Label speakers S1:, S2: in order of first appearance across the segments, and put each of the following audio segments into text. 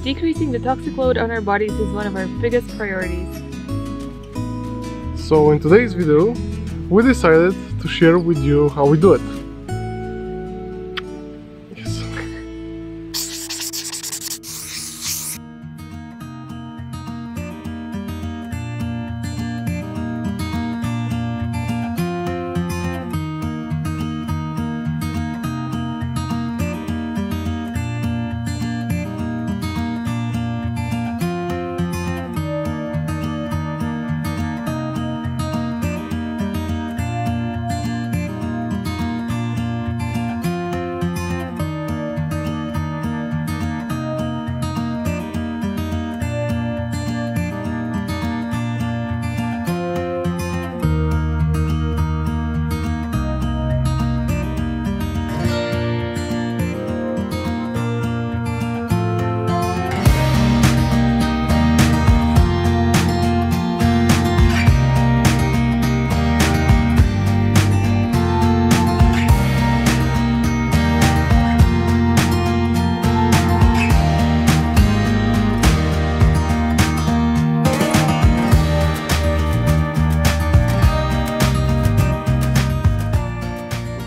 S1: Decreasing the toxic load on our bodies is one of our biggest priorities.
S2: So in today's video, we decided to share with you how we do it. Yes.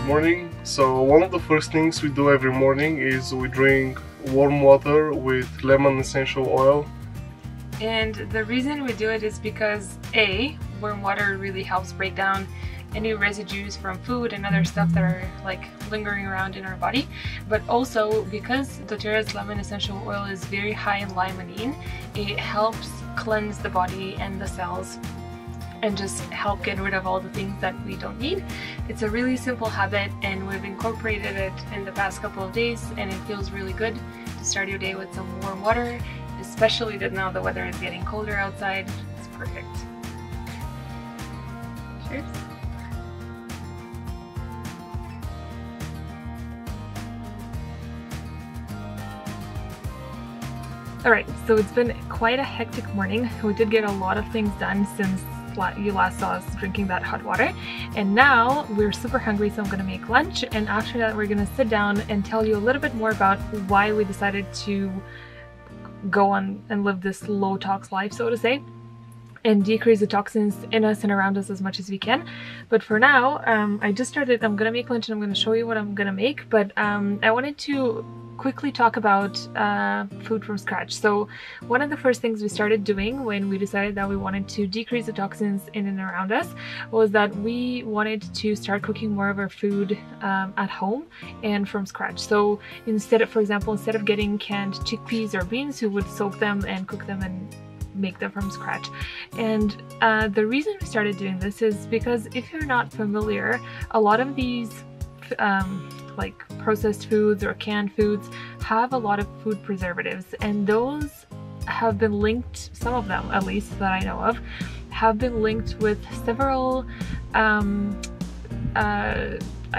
S2: Morning. So one of the first things we do every morning is we drink warm water with lemon essential oil.
S1: And the reason we do it is because A, warm water really helps break down any residues from food and other stuff that are like lingering around in our body, but also because doTERRA's lemon essential oil is very high in limonene, it helps cleanse the body and the cells and just help get rid of all the things that we don't need. It's a really simple habit and we've incorporated it in the past couple of days, and it feels really good to start your day with some warm water, especially that now the weather is getting colder outside. It's perfect. Cheers. Alright, so it's been quite a hectic morning. We did get a lot of things done since you last saw us drinking that hot water, and now we're super hungry, so I'm gonna make lunch, and after that we're gonna sit down and tell you a little bit more about why we decided to go on and live this low tox life, so to say, and decrease the toxins in us and around us as much as we can. But for now, I just started. I'm gonna make lunch and I'm gonna show you what I'm gonna make, but I wanted to quickly talk about food from scratch. So one of the first things we started doing when we decided that we wanted to decrease the toxins in and around us was that we wanted to start cooking more of our food at home and from scratch. So instead of, for example, instead of getting canned chickpeas or beans, we would soak them and cook them and make them from scratch. And the reason we started doing this is because if you're not familiar, a lot of these like processed foods or canned foods have a lot of food preservatives, and those have been linked, some of them at least that I know of, have been linked with several I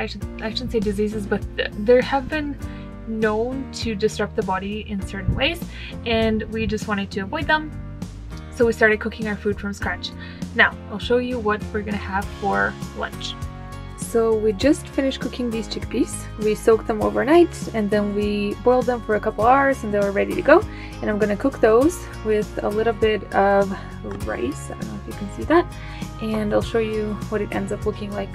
S1: shouldn't say diseases, but there have been known to disrupt the body in certain ways, and we just wanted to avoid them. So we started cooking our food from scratch. Now, I'll show you what we're gonna have for lunch. So we just finished cooking these chickpeas. We soaked them overnight and then we boiled them for a couple hours and they were ready to go. And I'm gonna cook those with a little bit of rice. I don't know if you can see that. And I'll show you what it ends up looking like.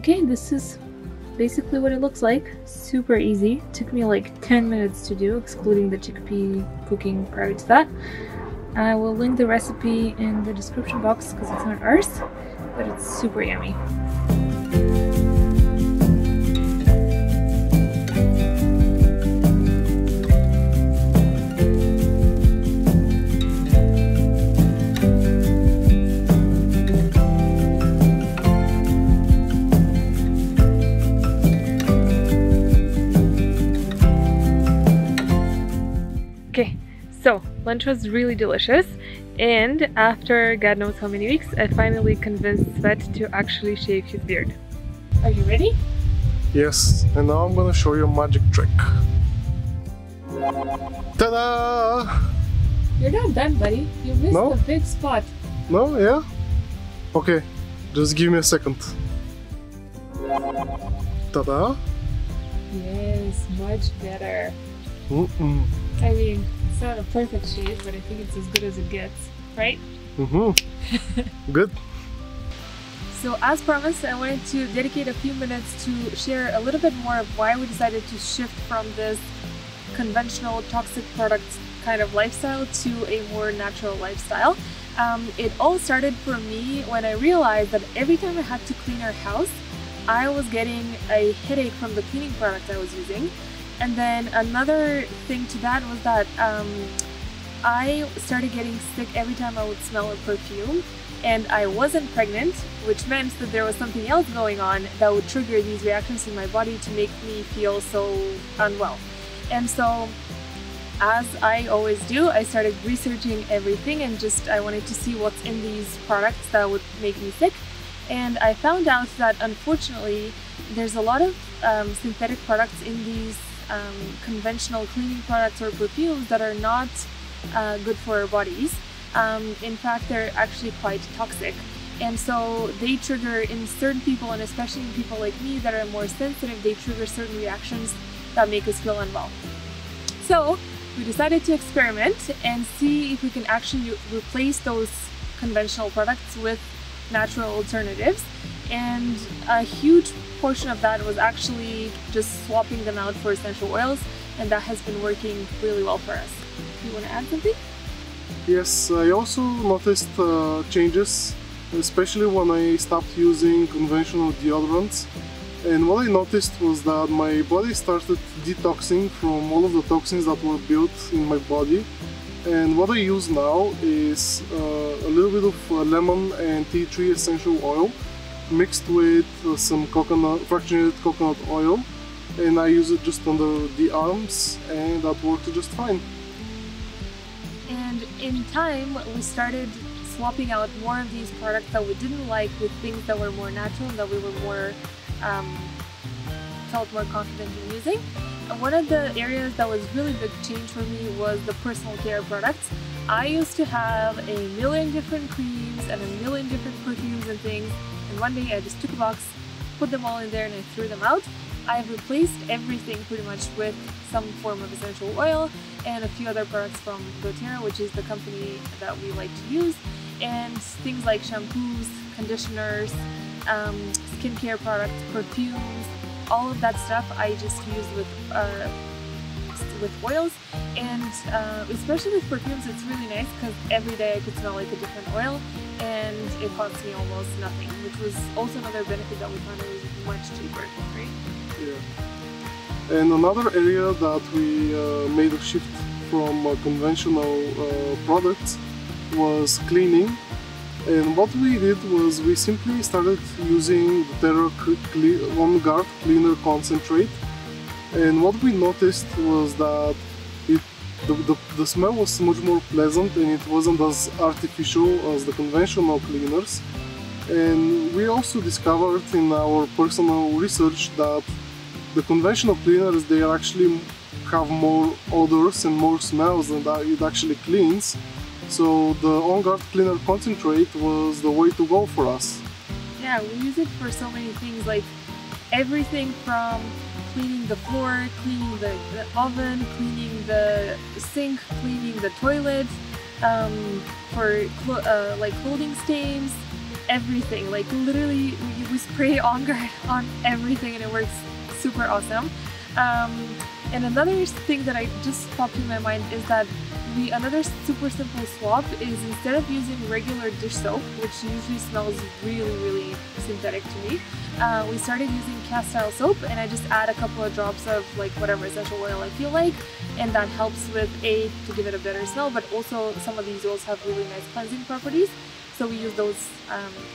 S1: Okay, this is basically what it looks like. Super easy. Took me like 10 minutes to do, excluding the chickpea cooking prior to that. I will link the recipe in the description box because it's not ours, but it's super yummy. Okay, so lunch was really delicious, and after God knows how many weeks, I finally convinced Svet to actually shave his beard. Are you ready?
S2: Yes, and now I'm gonna show you a magic trick. Ta-da!
S1: You're not done, buddy. You missed
S2: No?
S1: a big spot.
S2: No? Yeah? Okay, just give me a second. Ta-da!
S1: Yes, much better.
S2: Mm-mm.
S1: I mean, it's not a perfect shave, but I think it's as good as it gets, right?
S2: Mm-hmm. Good.
S1: So as promised, I wanted to dedicate a few minutes to share a little bit more of why we decided to shift from this conventional toxic products kind of lifestyle to a more natural lifestyle. It all started for me when I realized that every time I had to clean our house, I was getting a headache from the cleaning product I was using. And then another thing to that was that I started getting sick every time I would smell a perfume, and I wasn't pregnant, which meant that there was something else going on that would trigger these reactions in my body to make me feel so unwell. And so, as I always do, I started researching everything and I wanted to see what's in these products that would make me sick. And I found out that unfortunately there's a lot of synthetic products in these conventional cleaning products or perfumes that are not good for our bodies. In fact, they're actually quite toxic, and so they trigger in certain people, and especially in people like me that are more sensitive, they trigger certain reactions that make us feel unwell. So we decided to experiment and see if we can actually replace those conventional products with natural alternatives, and a huge portion of that was actually just swapping them out for essential oils, and that has been working really well for us. You want to add something?
S2: Yes, I also noticed changes, especially when I stopped using conventional deodorants. And what I noticed was that my body started detoxing from all of the toxins that were built in my body. And what I use now is a little bit of lemon and tea tree essential oil mixed with some fractionated coconut oil, and I use it just under the arms, and that worked just fine.
S1: And in time, we started swapping out more of these products that we didn't like with things that were more natural, that we were more felt more confident in using. And one of the areas that was really big change for me was the personal care products. I used to have a million different creams and a million different perfumes and things, and one day I just took a box, put them all in there, and I threw them out. I've replaced everything pretty much with some form of essential oil and a few other products from doTERRA, which is the company that we like to use, and things like shampoos, conditioners, skincare products, perfumes, all of that stuff I just use with oils. And especially with perfumes, it's really nice because every day I could smell like a different oil, and it costs me almost nothing, which was also another benefit that we found it was much cheaper, right?
S2: Yeah. And another area that we made a shift from conventional products was cleaning. And what we did was we simply started using the doTERRA On Guard Cleaner Concentrate. And what we noticed was that the smell was much more pleasant, and it wasn't as artificial as the conventional cleaners. And we also discovered in our personal research that the conventional cleaners, they actually have more odors and more smells than that it actually cleans. So the On Guard Cleaner Concentrate was the way to go for us.
S1: Yeah, we use it for so many things, like everything from cleaning the floor, cleaning the oven, cleaning the sink, cleaning the toilet, for like clothing stains, everything. Like literally we spray On Guard on everything and it works super awesome. And another thing that I just popped in my mind is that another super simple swap is, instead of using regular dish soap, which usually smells really synthetic to me, we started using cast-style soap, and I just add a couple of drops of like whatever essential oil I feel like, and that helps with to give it a better smell, but also some of these oils have really nice cleansing properties, so we use those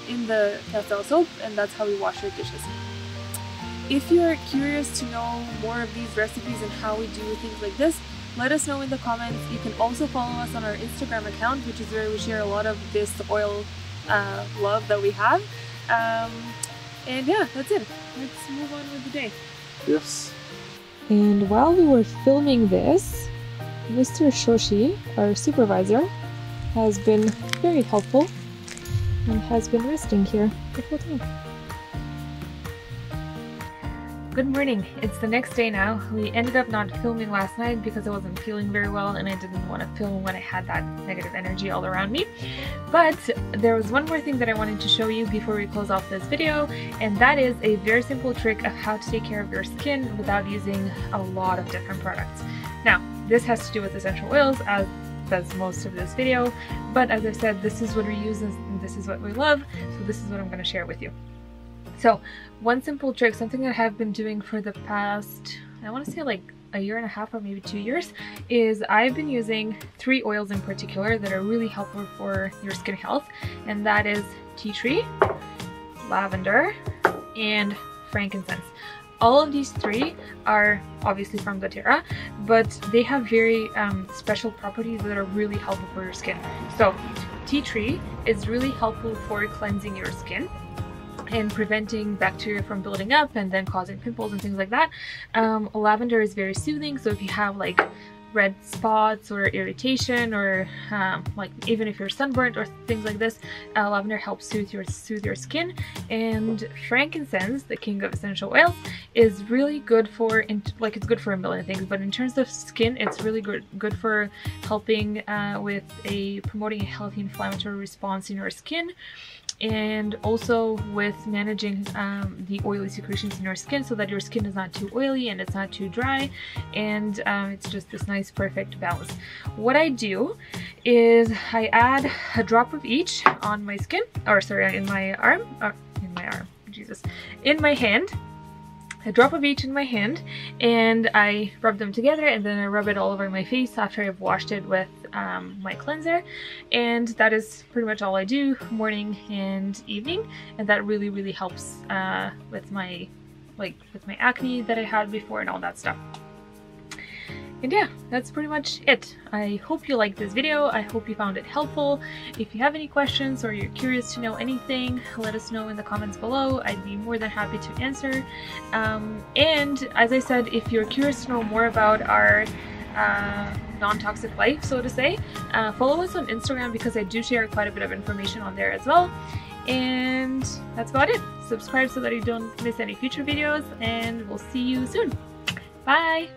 S1: in the cast-style soap, and that's how we wash our dishes. If you're curious to know more of these recipes and how we do things like this, let us know in the comments. You can also follow us on our Instagram account, which is where we share a lot of this oil love that we have. And yeah, that's it. Let's move on with the day.
S2: Yes.
S1: And while we were filming this, Mr. Shoshi, our supervisor, has been very helpful and has been resting here the whole time. Good morning. It's the next day now. We ended up not filming last night because I wasn't feeling very well and I didn't want to film when I had that negative energy all around me. But there was one more thing that I wanted to show you before we close off this video, and that is a very simple trick of how to take care of your skin without using a lot of different products. Now, this has to do with essential oils, as does most of this video, but as I said, this is what we use and this is what we love, so this is what I'm going to share with you. So one simple trick, something that I've been doing for the past, I want to say like a year and a half or maybe 2 years, is I've been using 3 oils in particular that are really helpful for your skin health, and that is tea tree, lavender, and frankincense. All of these 3 are obviously from doTERRA, but they have very special properties that are really helpful for your skin. So tea tree is really helpful for cleansing your skin and preventing bacteria from building up and then causing pimples and things like that. Lavender is very soothing, so if you have like red spots or irritation, or like even if you're sunburnt or things like this, lavender helps soothe your skin. And frankincense, the king of essential oils, is really good for, it's good for a million things, but in terms of skin, it's really good for helping with promoting a healthy inflammatory response in your skin, and also with managing the oily secretions in your skin so that your skin is not too oily and it's not too dry, and it's just this nice perfect balance. What I do is I add a drop of each on my skin, or sorry, in my hand, a drop of each in my hand, and I rub them together, and then I rub it all over my face after I've washed it with my cleanser, and that is pretty much all I do morning and evening, and that really helps with my acne that I had before and all that stuff. And yeah, that's pretty much it. I hope you liked this video. I hope you found it helpful. If you have any questions or you're curious to know anything, let us know in the comments below. I'd be more than happy to answer. And as I said, if you're curious to know more about our non-toxic life, so to say, follow us on Instagram because I do share quite a bit of information on there as well. And that's about it. Subscribe so that you don't miss any future videos, and we'll see you soon. Bye!